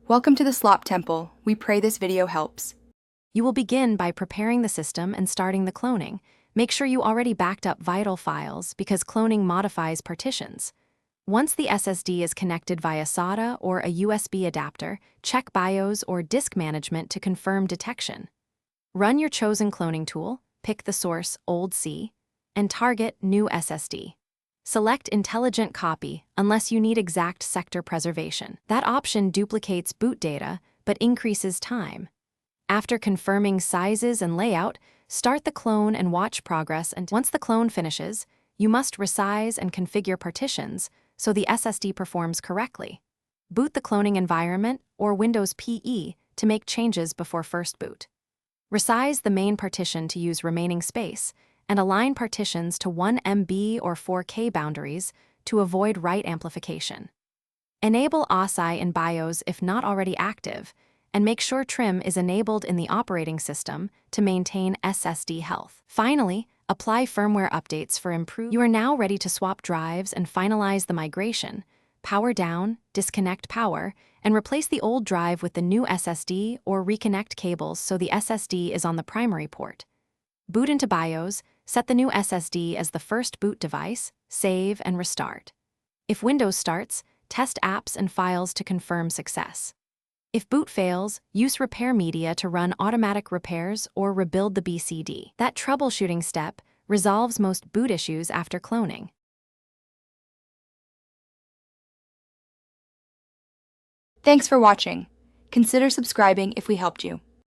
Welcome to the Slop Temple. We pray this video helps. You will begin by preparing the system and starting the cloning. Make sure you already backed up vital files because cloning modifies partitions. Once the SSD is connected via SATA or a USB adapter, check BIOS or disk management to confirm detection. Run your chosen cloning tool, pick the source Old C, and target New SSD. Select Intelligent Copy unless you need exact sector preservation. That option duplicates boot data but increases time. After confirming sizes and layout, start the clone and watch progress, and once the clone finishes, you must resize and configure partitions so the SSD performs correctly. Boot the cloning environment or Windows PE to make changes before first boot. Resize the main partition to use remaining space, and align partitions to 1 MB or 4K boundaries to avoid write amplification. Enable OSI in BIOS if not already active, and make sure trim is enabled in the operating system to maintain SSD health. Finally, apply firmware updates for improved. You are now ready to swap drives and finalize the migration. Power down, disconnect power, and replace the old drive with the new SSD or reconnect cables so the SSD is on the primary port. Boot into BIOS, set the new SSD as the first boot device, save and restart. If Windows starts, test apps and files to confirm success. If boot fails, use repair media to run automatic repairs or rebuild the BCD. That troubleshooting step resolves most boot issues after cloning. Thanks for watching. Consider subscribing if we helped you.